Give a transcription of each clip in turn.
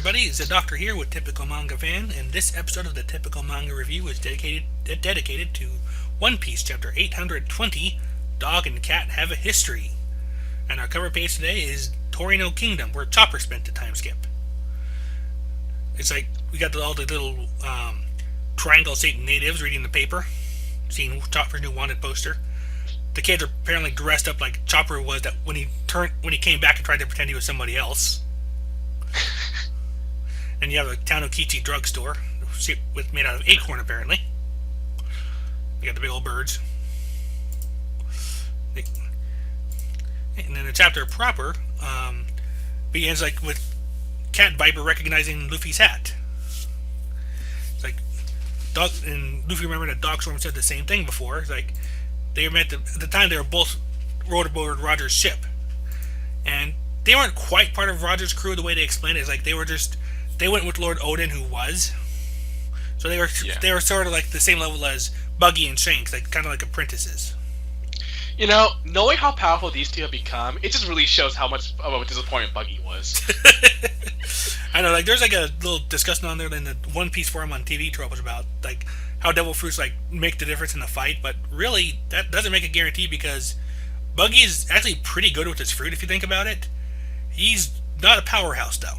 everybody, Zeidoktor here with Typical Manga Fan, and this episode of the Typical Manga Review is dedicated to One Piece Chapter 820, Dog and Cat Have a History. And our cover page today is Torino Kingdom, where Chopper spent the time skip. It's like, we got all the little Triangle State natives reading the paper, seeing Chopper's new wanted poster. The kids are apparently dressed up like Chopper was that when he came back and tried to pretend he was somebody else. And you have a Tanokichi drugstore made out of acorn, apparently. You got the big old birds. And then the chapter proper begins like with Cat Viper recognizing Luffy's hat. It's like and Luffy remembered that Dogstorm said the same thing before. It's like they were at the time they were both rowed aboard Roger's ship, and they weren't quite part of Roger's crew the way they explained it. It's like they went with Lord Odin, who was. So they were sort of like the same level as Buggy and Shanks, like kind of like apprentices. You know, knowing how powerful these two have become, it just really shows how much of a disappointment Buggy was. I know, like there's like a little discussion on there in the One Piece forum on TV Troubles about like how devil fruits like make the difference in the fight, but really that doesn't make a guarantee because Buggy is actually pretty good with his fruit if you think about it. He's not a powerhouse though.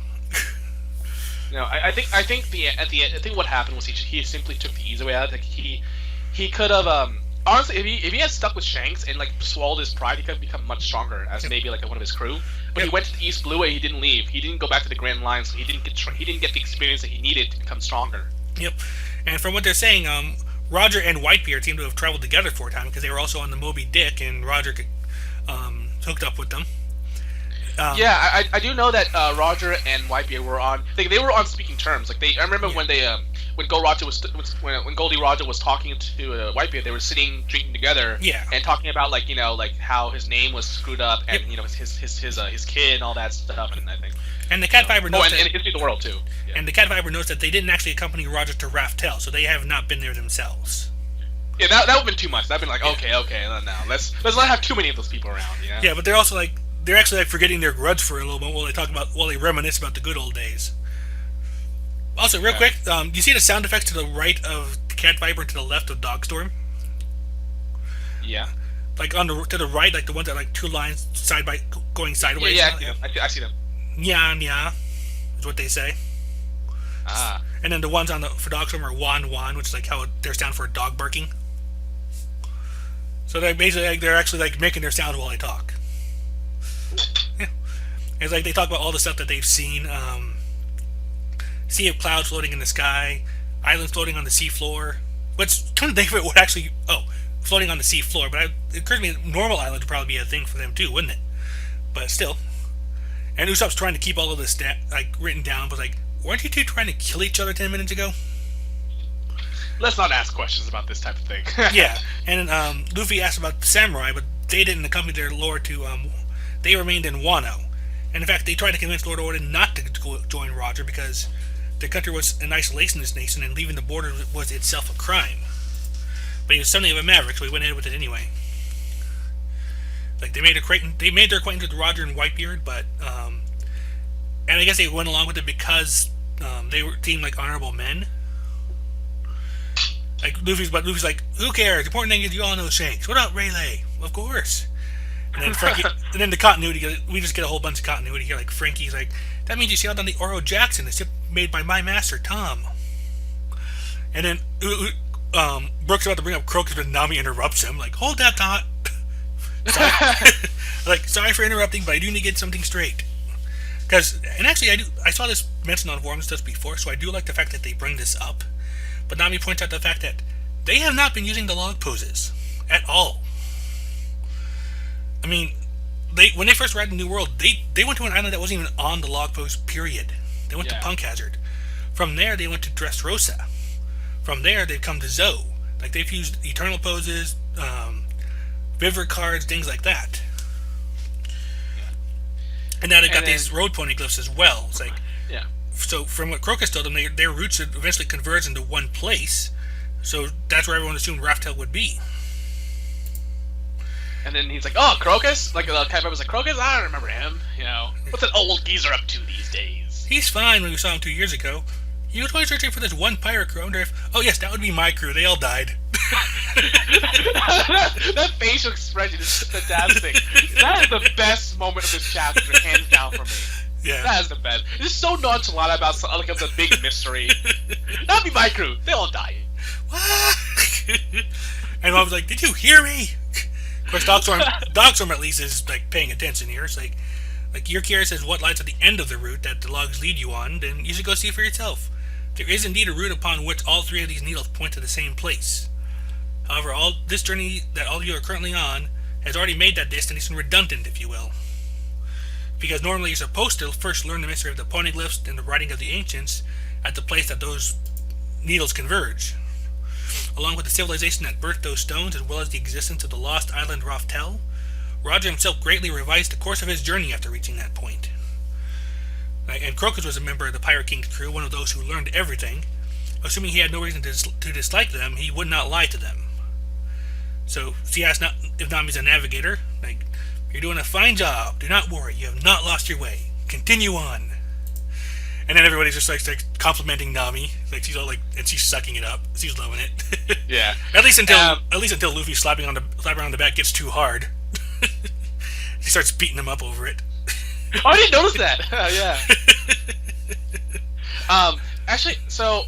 No, I think what happened was he simply took the easy way out. Like he could have honestly if he had stuck with Shanks and like swallowed his pride, he could have become much stronger as maybe like one of his crew. But he went to the East Blue Way. He didn't leave. He didn't go back to the Grand Line, so he didn't get the experience that he needed to become stronger. Yep. And from what they're saying, Roger and Whitebeard seem to have traveled together for a time because they were also on the Moby Dick, and Roger hooked up with them. Yeah, I do know that Roger and Whitebeard were on. They were on speaking terms. Like I remember when Goldie Roger was talking to Whitebeard, they were sitting drinking together. Yeah. And talking about like how his name was screwed up and his kid and all that stuff and I think. And the Cat Viper knows and history of the world too. Yeah. And the Cat Viper knows that they didn't actually accompany Roger to Raftel, so they have not been there themselves. Yeah, that would have been too much. That'd been like okay, now let's not have too many of those people around. You know? Yeah, but they're also like. They're actually like forgetting their grudge for a little bit while they reminisce about the good old days. Also, real quick, you see the sound effects to the right of the Cat Viper and to the left of Dogstorm? Yeah. Like to the right, like the ones that like two lines going sideways. Yeah, I see them. Yeah, is what they say. Ah. And then the ones for Dogstorm are wan, which is like how their sound for a dog barking. So they're basically like, they're actually like making their sound while they talk. Yeah. It's like they talk about all the stuff that they've seen. Sea of clouds floating in the sky, islands floating on the sea floor. Which, come to think of it, would actually floating on the sea floor. But it occurred to me that normal island would probably be a thing for them too, wouldn't it? But still. And Usopp's trying to keep all of this written down, but like, weren't you two trying to kill each other 10 minutes ago? Let's not ask questions about this type of thing. Yeah, and then Luffy asked about the samurai, but they didn't accompany their lord to. They remained in Wano, and in fact, they tried to convince Lord Odin not to join Roger because the country was an isolationist nation, and leaving the border was itself a crime. But he was something of a maverick, so he went ahead with it anyway. Like they made their acquaintance with Roger and Whitebeard, but and I guess they went along with it because they seemed like honorable men. Like Luffy's like, who cares? The important thing is you all know Shanks. What about Rayleigh? Of course. And then Frankie, and then the continuity. We just get a whole bunch of continuity here. Like Frankie's like, that means you sailed on the Oro Jackson, a ship made by my master Tom. And then Brooks about to bring up Crocus, but Nami interrupts him. Like, hold that thought. Sorry for interrupting, but I do need to get something straight. And actually, I saw this mentioned on forums just before, so I do like the fact that they bring this up. But Nami points out the fact that they have not been using the log poses at all. I mean, when they first arrived in New World, they went to an island that wasn't even on the log pose, period. They went to Punk Hazard. From there, they went to Dressrosa. From there, they've come to Zoe. Like, they've used Eternal poses, Vivre cards, things like that. And now they've got these road poneglyphs as well. It's like, so from what Crocus told them, their roots would eventually converge into one place. So that's where everyone assumed Raftel would be. And then he's like, "Oh, Crocus!" Like the Cat Viper was like, "Crocus? I don't remember him. What's an old geezer up to these days?" He's fine when we saw him 2 years ago. He was only searching for this one pirate crew. I wonder if... Oh, yes, that would be my crew. They all died. That facial expression is fantastic. That is the best moment of this chapter, hands down for me. Yeah. That is the best. It's so nonchalant about like it's a big mystery. That'd be my crew. They all died. What? And I was like, did you hear me? Of course, Dogstorm at least is like paying attention here. It's like you're curious as what lies at the end of the route that the logs lead you on, then you should go see for yourself. There is indeed a route upon which all three of these needles point to the same place. However, this journey that all of you are currently on has already made that destination redundant, if you will. Because normally you're supposed to first learn the mystery of the poneglyphs and the writing of the ancients at the place that those needles converge. Along with the civilization that birthed those stones, as well as the existence of the lost island Raftel, Roger himself greatly revised the course of his journey after reaching that point. And Crocus was a member of the Pirate King's crew, one of those who learned everything. Assuming he had no reason to dislike them, he would not lie to them. So, she asked if Nami's a navigator. Like, you're doing a fine job. Do not worry. You have not lost your way. Continue on. And then everybody's just like complimenting Nami. Like she's all like, and she's sucking it up. She's loving it. Yeah. At least until Luffy slapping on the back gets too hard. He starts beating him up over it. Oh, I didn't notice that. Yeah. Actually, so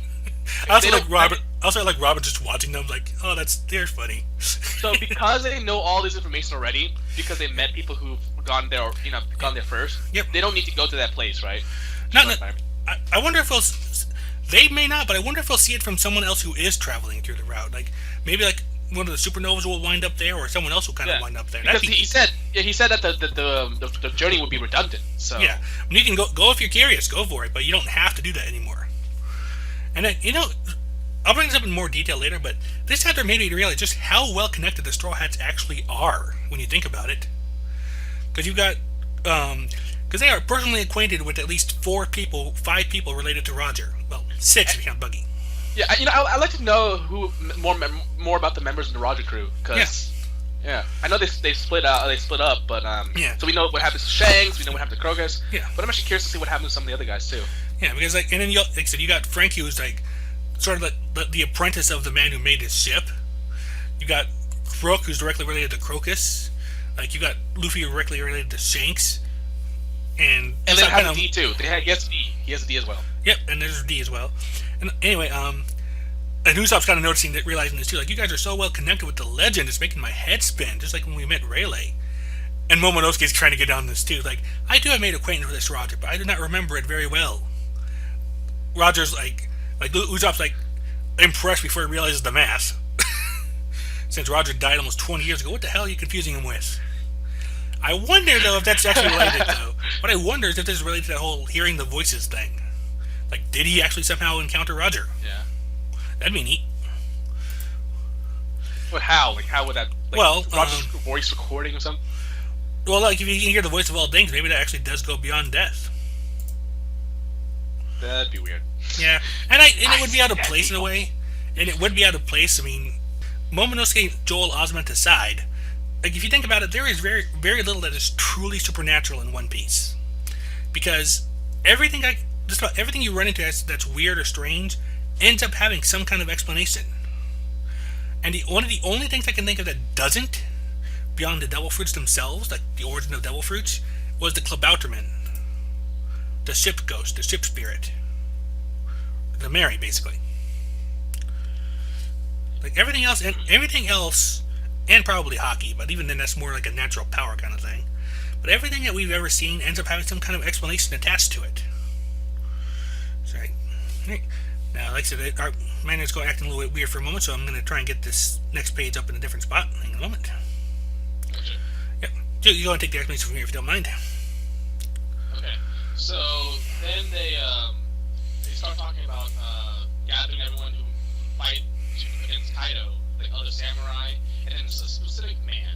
I also like Robert just watching them. Like, oh, they're funny. So because they know all this information already, because they met people who've gone there, gone there first. Yep. They don't need to go to that place, right? I wonder if they may not, but I wonder if we'll see it from someone else who is traveling through the route. Like maybe like one of the supernovas will wind up there, or someone else will kind of wind up there. Because he said that the journey would be redundant. So yeah, you can go if you're curious, go for it, but you don't have to do that anymore. And then I'll bring this up in more detail later, but this chapter made me realize just how well connected the Straw Hats actually are when you think about it. Because you've got because they are personally acquainted with at least 5 people related to Roger. Well, 6 if you count Buggy. Yeah, I'd like to know more about the members of the Roger crew. Cause, yeah, I know they split up, but so we know what happens to Shanks, we know what happens to Crocus. Yeah, but I'm actually curious to see what happens to some of the other guys too. Yeah, because and then like I said, you got Frankie, who's like sort of the apprentice of the man who made his ship. You got Crook, who's directly related to Crocus. Like you got Luffy, directly related to Shanks. And they have a D too. He has a D. He has a D as well. Yep, and there's a D as well. And anyway, and Usopp's kind of realizing this too. Like, you guys are so well connected with the legend, it's making my head spin, just like when we met Rayleigh. And Momonosuke's trying to get down this too. Like, I do have made acquaintance with this Roger, but I do not remember it very well. Roger's like Usopp's like impressed before he realizes the math. Since Roger died almost 20 years ago, what the hell are you confusing him with? I wonder, though, if that's actually related, though. What I wonder is if this is related to that whole hearing the voices thing. Like, did he actually somehow encounter Roger? Yeah. That'd be neat. But how? Like, how would that... Like, Roger's voice recording or something? Well, like, if you can hear the voice of all things, maybe that actually does go beyond death. That'd be weird. Yeah. And it would be out of place in a way. And it would be out of place. I mean, Momonosuke, Joel, Osment aside... Like, if you think about it, there is very, very little that is truly supernatural in One Piece. Because just about everything you run into that's weird or strange ends up having some kind of explanation. And one of the only things I can think of that doesn't, beyond the devil fruits themselves, like the origin of devil fruits, was the Klabauterman. The ship ghost, the ship spirit. The Mary, basically. Like, everything else, and probably hockey, but even then that's more like a natural power kind of thing. But everything that we've ever seen ends up having some kind of explanation attached to it. Sorry. Now, like I said, our manual's going acting a little bit weird for a moment, so I'm going to try and get this next page up in a different spot. Hang on a moment. Gotcha. Yep. So you go and take the explanation from here if you don't mind. Okay. So then they start talking about gathering everyone who fight against Kaido, like other samurai. And then there's a specific man.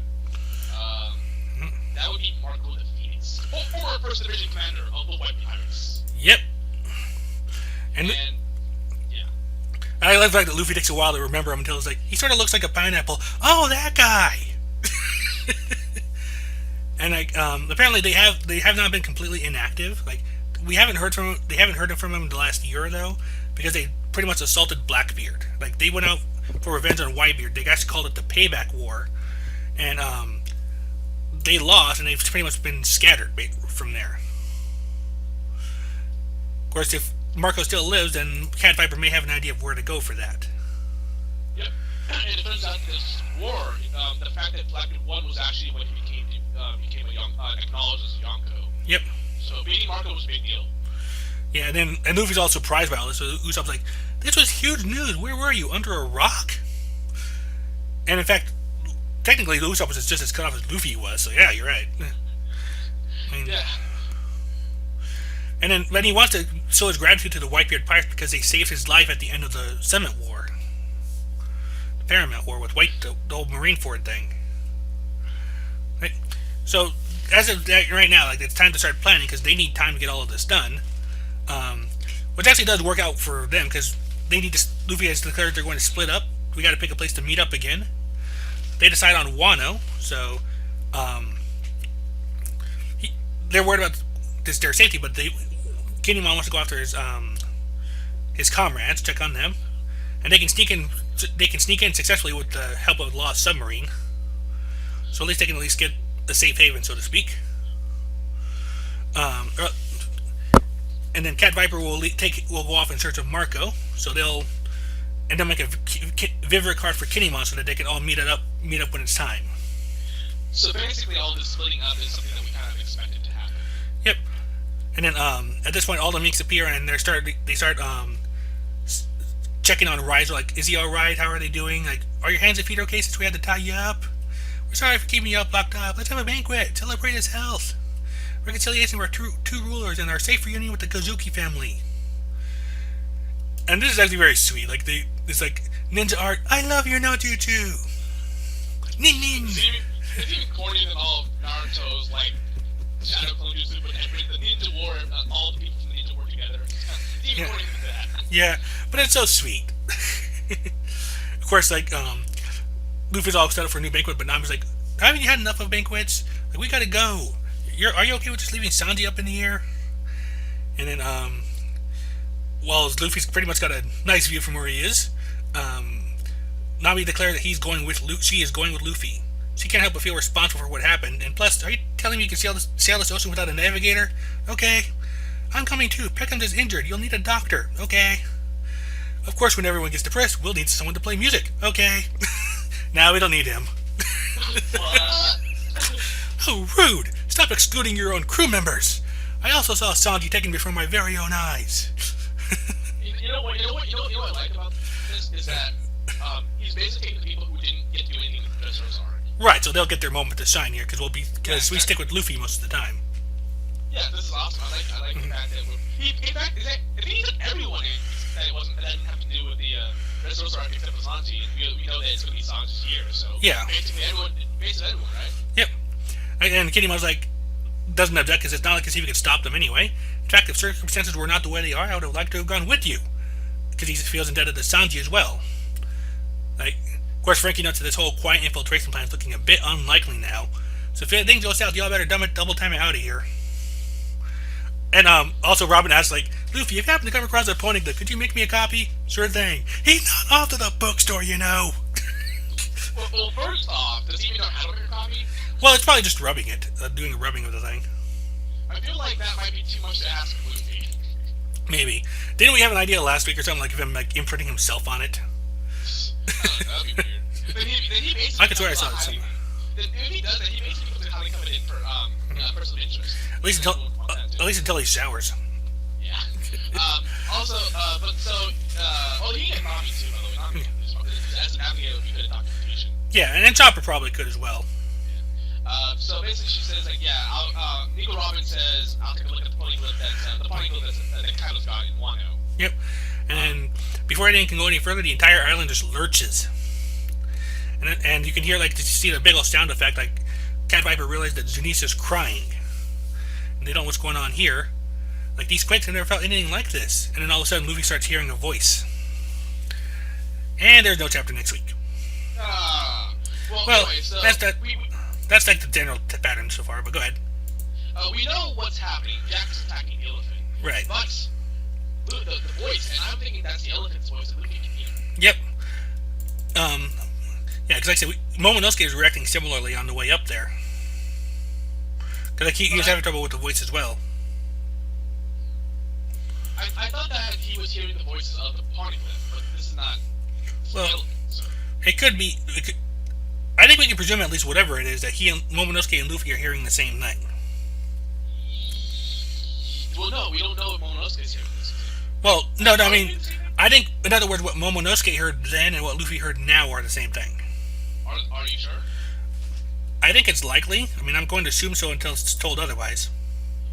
That would be Marco the Phoenix, former First Division commander of the White Pirates. Yep. And yeah. I love the fact that Luffy takes a while to remember him until it's like, he sort of looks like a pineapple. Oh, that guy! And like, apparently they have not been completely inactive. Like, we haven't heard from they haven't heard from him in the last year though, because they pretty much assaulted Blackbeard. Like they went out for revenge on Whitebeard. They actually called it the Payback War, and they lost, and they've pretty much been scattered from there. Of course, if Marco still lives, then Cat Viper may have an idea of where to go for that. Yep. And it turns out this war, the fact that Blackbeard won was actually when he became a young, acknowledged as a Yonko. Yep. So beating Marco was a big deal. Yeah, and Luffy's all surprised by all this. So Usopp's like, "This was huge news. Where were you? Under a rock?" And in fact, technically, Usopp was just as cut off as Luffy was. So yeah, you're right. I mean, Yeah. And then he wants to show his gratitude to the Whitebeard Pirates because they saved his life at the end of the Summit War, the Paramount War with the old Marineford thing. Right? So as of right now, like it's time to start planning because they need time to get all of this done. Which actually does work out for them because they need to. Luffy has declared they're going to split up. We got to pick a place to meet up again. They decide on Wano, so they're worried about their safety, but Kinemon wants to go after his comrades, check on them, and they can sneak in. They can sneak in successfully with the help of the lost submarine. So at least they can get a safe haven, so to speak. And then Cat Viper will go off in search of Marco. So they'll make a Vivre card for Kinemon so that they can all meet up when it's time. So basically, all this splitting up is something that we kind of expected to happen. Yep. And then at this point, all the Minks appear and they start checking on Riser. Like, is he all right? How are they doing? Like, are your hands and feet okay since we had to tie you up? We're sorry for keeping you up locked up. Let's have a banquet. Celebrate his health. Reconciliation of our two rulers and our safe reunion with the Kozuki family. And this is actually very sweet. Like it's like ninja art. I love your no jutsu. Nin nin. It's even cornier than all of Naruto's like Shadow Clone Jutsu, but the Ninja War, all the people from the Ninja War together. It's even cornier than that. Yeah, but it's so sweet. Of course, like Luffy's all set up for a new banquet, but Nami's like, haven't you had enough of banquets? Like, we gotta go. Are you okay with just leaving Sanji up in the air? And then, well, Luffy's pretty much got a nice view from where he is. Nami declared that she is going with Luffy. She can't help but feel responsible for what happened. And plus, are you telling me you can sail this ocean without a navigator? Okay. I'm coming too. Peckham's is injured. You'll need a doctor. Okay. Of course, when everyone gets depressed, we'll need someone to play music. Okay. Now we don't need him. Oh, rude! Stop excluding your own crew members. I also saw Sanji taken before my very own eyes. You know what I like about this is that he's basically taking the people who didn't get to do anything with the Dressrosa arc. Right, so they'll get their moment to shine here because we stick with Luffy most of the time. Yeah, this is awesome. I like the fact that I think he took everyone in that didn't have to do with the Dressrosa arc except for Sanji. We know that it's going to be Sanji's year, so yeah, basically everyone, right? Yep. And Kinemon's like doesn't object because it's not like as if he could stop them anyway. In fact, if circumstances were not the way they are, I would have liked to have gone with you because he feels indebted to Sanji as well. Like, of course, Frankie notes that this whole quiet infiltration plan is looking a bit unlikely now. So if things go south, y'all better double time it out of here. And also Robin asks, like, Luffy, if you happen to come across a Poneglyph, could you make me a copy? Sure thing. He's not off to the bookstore, you know. Well, first off, does he even know how to make a copy? Well, it's probably just rubbing it, doing the rubbing of the thing. I feel like that might be too much to ask of Luffy. Maybe. Didn't we have an idea last week or something like of him like imprinting himself on it? That'd be weird. Then he basically I could swear I saw it somewhere. Then if he does that, he basically becomes a highly coveted person of interest. At least until he showers. Yeah. Also, he can get Nami too, by the way. Nami as an navigator would be good at documentation. Yeah, and then Chopper probably could as well. So basically, she says like, yeah, Nico Robin says, I'll take a look at the Poneglyph that Kaido's got in Wano. Yep. And then before anything can go any further, the entire island just lurches. And you can hear like you see the big old sound effect, like Cat Viper realized that Zunisa's crying. And they don't know what's going on here. Like these quakes, have never felt anything like this. And then all of a sudden, Luffy starts hearing a voice. And there's no chapter next week. Well, anyway, so that's like the general pattern so far. But go ahead. We know what's happening. Jack is attacking the elephant. Right. But the voice, and I'm thinking that's the elephant's voice that Luffy can hear. Yep. Yeah, because like I said, Momonosuke was reacting similarly on the way up there. Because like, he was having trouble with the voice as well. I thought that he was hearing the voices of the Poneglyph, but this is not. Well, it could be. I think we can presume at least whatever it is that he and Momonosuke and Luffy are hearing the same thing. Well, no, we don't know if Momonosuke is hearing this. Well, no, I mean, I think, in other words, what Momonosuke heard then and what Luffy heard now are the same thing. Are you sure? I think it's likely. I mean, I'm going to assume so until it's told otherwise.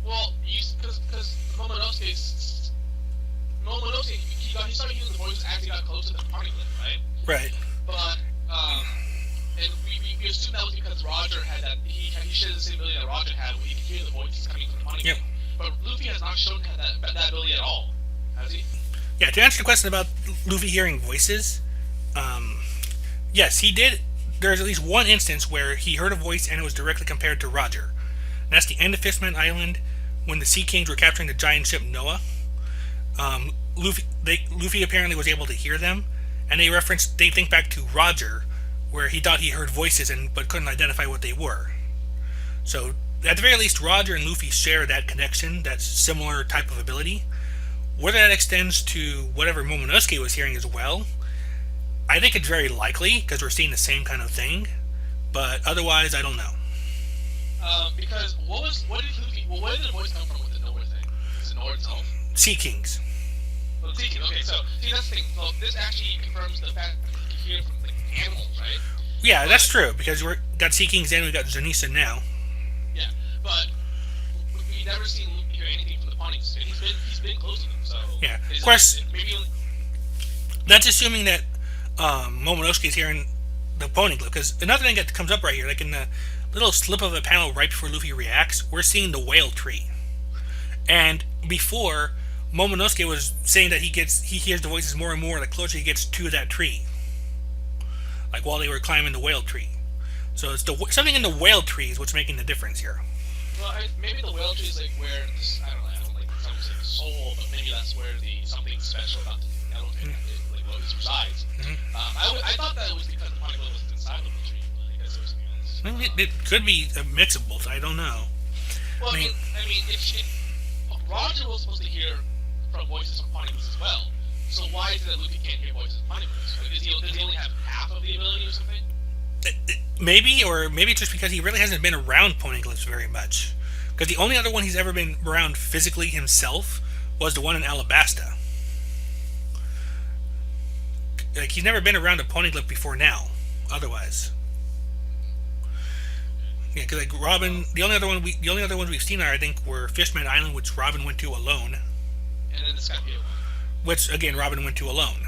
Well, because Momonosuke, he started hearing the voices as he got close to the Poneglyph, right? Right. But and we assume that was because Roger had that he shared the same ability that Roger had, where he could hear the voices coming from the Poneglyph. Yep. But Luffy has not shown that ability at all, has he? Yeah. To answer the question about Luffy hearing voices, yes, he did. There's at least one instance where he heard a voice and it was directly compared to Roger. And that's the end of Fishman Island when the Sea Kings were capturing the giant ship Noah. Luffy apparently was able to hear them, and they think back to Roger, where he thought he heard voices but couldn't identify what they were. So at the very least, Roger and Luffy share that connection, that similar type of ability. Whether that extends to whatever Momonosuke was hearing as well, I think it's very likely because we're seeing the same kind of thing. But otherwise, I don't know. Because where did the voice come from with the Nowhere thing? Is it Nowhere itself? Sea Kings. Well, Sea Kings. Okay, so see that's the thing. So this actually confirms the fact that you can hear from like animals, right? Yeah, that's true because we got Sea Kings and we got Zanisa now. Yeah, but we never seen Luffy hear anything from the Poneglyphs. He's been close to them, so yeah. Of course, that's assuming that Momonosuke is hearing the Poneglyph. Because another thing that comes up right here, like in the little slip of a panel right before Luffy reacts, we're seeing the whale tree. And before, Momonosuke was saying that he hears the voices more and more the closer he gets to that tree. Like while they were climbing the whale tree. So it's something in the whale tree is what's making the difference here. Well, maybe the whale tree is like where I don't like the soul, but maybe that's where something special about the elephant resides. Mm-hmm. I thought that it was because the Poneglyph was inside of the tree, but I guess it was something else. It could be a mix of both. I don't know. Well, I mean, Roger was supposed to hear from voices from Poneglyphs as well. So why is it that Luffy can't hear voices from Poneglyphs? Like, does he only have half of the ability or something? Maybe just because he really hasn't been around Poneglyphs very much. Because the only other one he's ever been around physically himself was the one in Alabasta. Like, he's never been around a Poneglyph before now, otherwise. Yeah, because like Robin, the only other ones we've seen I think were Fishman Island, which Robin went to alone. And then the Skypiea one. Which again, Robin went to alone.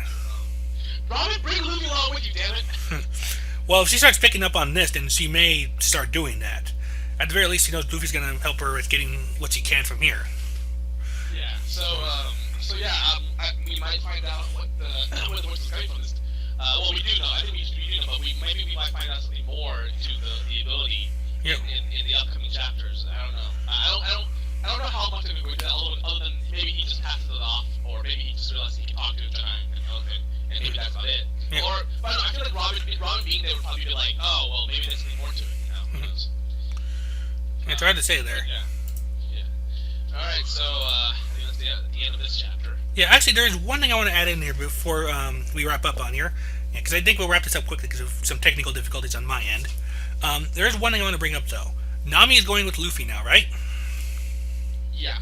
Robin, bring Luffy along with you, damn it! Well, if she starts picking up on this, then she may start doing that. At the very least, she knows Luffy's going to help her with getting what she can from here. Yeah. So we might find out where the voice is coming from. Well, we do know. I think we do know, but maybe we might find out something more to the ability. Yep. In the upcoming chapters. I don't know. I don't know how much of it we're going to other than maybe he just passes it off, or maybe he just realized he can talk to a giant elephant, and maybe that's not it. Yeah. But I feel like Robin being there would probably be like, oh, well, maybe there's something more to it, you know? Mm-hmm. It's hard to say there. Yeah. All right, so I think that's the end of this chapter. Yeah, actually, there is one thing I want to add in here before we wrap up on here, because I think we'll wrap this up quickly because of some technical difficulties on my end. There is one thing I want to bring up, though. Nami is going with Luffy now, right? Yeah.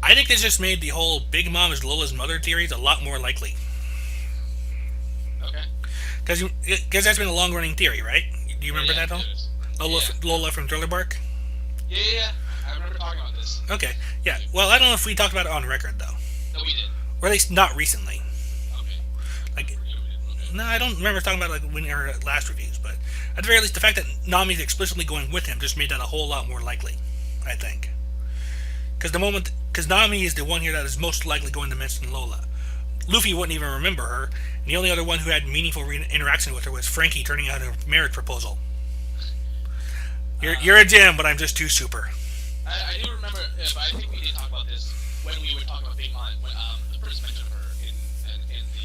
I think this just made the whole Big Mom is Lola's mother theories a lot more likely. Okay. Because that's been a long-running theory, right? Do you remember that, though? Lola from Thriller Bark? Yeah. I remember talking about this. Okay. Yeah. Well, I don't know if we talked about it on record, though. No, we did. Or at least not recently. Okay. Like, no, I don't remember talking about it like in our last reviews, but at the very least, the fact that Nami's explicitly going with him just made that a whole lot more likely, I think. Because Nami is the one here that is most likely going to mention Lola. Luffy wouldn't even remember her, and the only other one who had meaningful interaction with her was Frankie turning out a marriage proposal. You're a gem, but I'm just too super. I do remember, but I think we did talk about this when we were talking about Big Mom, when the first mention of her in the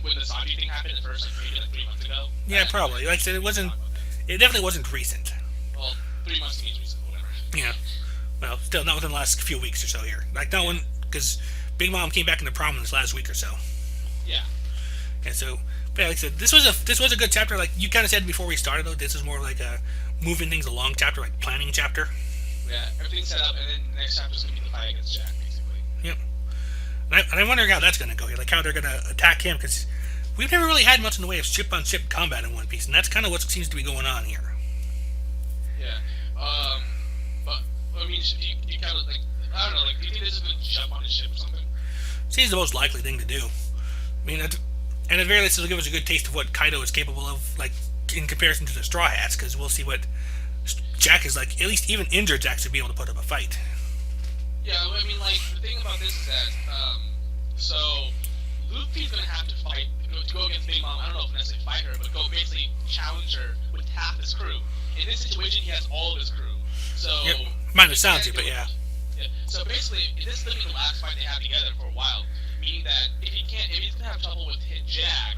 when the Sanji thing happened at first, like maybe like 3 months ago. Yeah, probably. Like I said, it wasn't. It definitely wasn't recent. Well, 3 months to me is recent, whatever. Yeah. Well, still not within the last few weeks or so here. Like not one because Big Mom came back into prominence last week or so. Yeah. And so, but like I said, this was a good chapter. Like you kind of said before we started, though, this is more like a moving things along chapter, like planning chapter. Yeah, everything's set up, and then the next chapter's gonna be the fight against Jack, basically. Yep. And I'm wondering how that's going to go here, like how they're going to attack him, because we've never really had much in the way of ship-on-ship combat in One Piece, and that's kind of what seems to be going on here. Yeah. But I mean, you kind of like I don't know, like do you think they're just gonna jump on his ship or something? Seems the most likely thing to do. I mean, and at the very least, it'll give us a good taste of what Kaido is capable of, like in comparison to the Straw Hats, because we'll see what Jack is like. At least even injured Jack should be able to put up a fight. Yeah, I mean, like the thing about this is that so Luffy's gonna have to fight to go against Big Mom. I don't know if necessarily fight her, but go basically challenge her with half his crew. In this situation, he has all of his crew. So Yep. Minus Sanji, but yeah. Yeah. So basically, this is gonna be the last fight they have together for a while. Meaning that if he's gonna have trouble with Jack,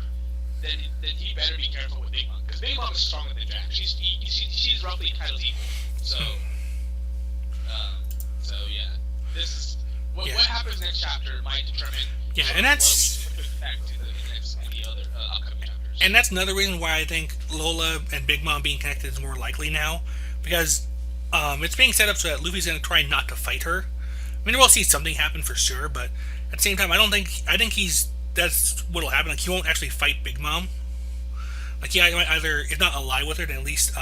then he better be careful with Big Mom, because Big Mom is stronger than Jack. She's roughly Kaido's equal. So so yeah, this is what happens next chapter might determine. Yeah, and that's what we expect in the other upcoming chapters. and that's another reason why I think Lola and Big Mom being connected is more likely now, because it's being set up so that Luffy's gonna try not to fight her. I mean, we'll see something happen for sure, but at the same time, I think that's what'll happen. Like he won't actually fight Big Mom. Like he might either, if not ally with her, then at least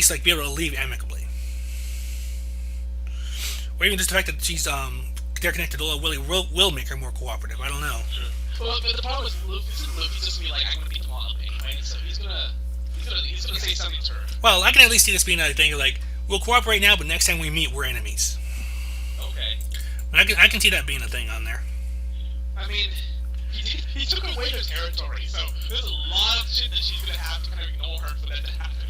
like be able to leave amicably, or even just the fact that she's they're connected to Lola will make her more cooperative. I don't know. Sure. Well, but the problem with Luffy's just gonna be like, I'm gonna beat them all up anyway, so he's gonna say something to her. Well, I can at least see this being a thing like we'll cooperate now, but next time we meet, we're enemies. Okay. I can see that being a thing on there. I mean, he took away their territory, so there's a lot of shit that she's gonna have to kind of ignore her for that to happen.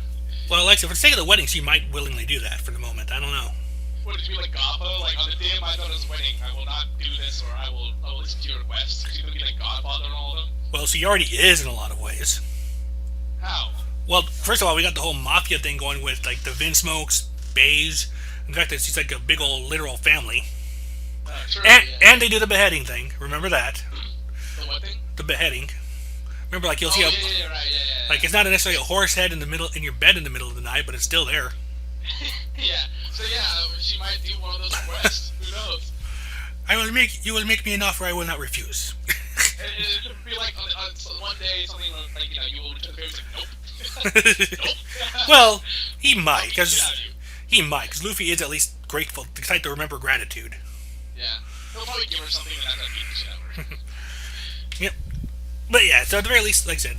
Well, like for the sake of the wedding, she might willingly do that for the moment. I don't know. What, did you be like Gappa? Like, on the day of my daughter's wedding, I will not do this, or I will listen to your requests. She's gonna be like Godfather and all of them? Well, she already is in a lot of ways. How? Well, first of all, we got the whole mafia thing going with like the Vinsmokes, Beige. In fact, that she's like a big old literal family. Sure, And they do the beheading thing. Remember that? The what thing? The beheading. Remember, like you'll see right, yeah. like it's not necessarily a horse head in your bed in the middle of the night, but it's still there. Yeah. So yeah, she might do one of those requests. Who knows? You will make me an offer I will not refuse. It could be like on one day something like you will return the favor. Like, nope. Nope. Well, he might because Luffy is at least grateful, the type to remember gratitude. Yeah, he'll probably give her something and not gonna beat the shit out of her. Yep. But yeah, so at the very least, like I said,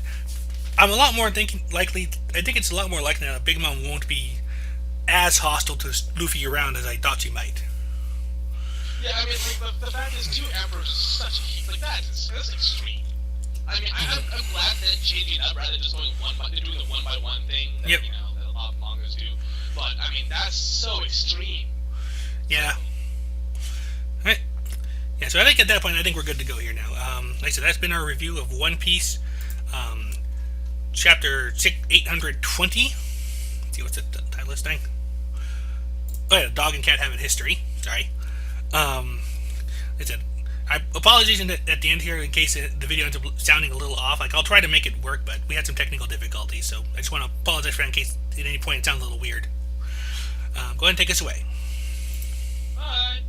I'm a lot more likely. I think it's a lot more likely that Big Mom won't be as hostile to Luffy around as I thought she might. Yeah, I mean, like, the fact is, 2 emperors is such like that's extreme. I mean, I'm glad that changing up rather than just going doing the 1 by 1 thing that Yep. That a lot of mangas do. But I mean, that's so extreme. Yeah. Alright. Yeah, so I think at that point, I think we're good to go here now. Like I said, that's been our review of One Piece, chapter 820. Let's see, what's the title of this thing? Oh yeah, Dog and Cat Have a History. Sorry. Like I said, I apologize at the end here in case the video ends up sounding a little off. Like, I'll try to make it work, but we had some technical difficulties, so I just want to apologize for that in case at any point it sounds a little weird. Go ahead and take us away. Bye.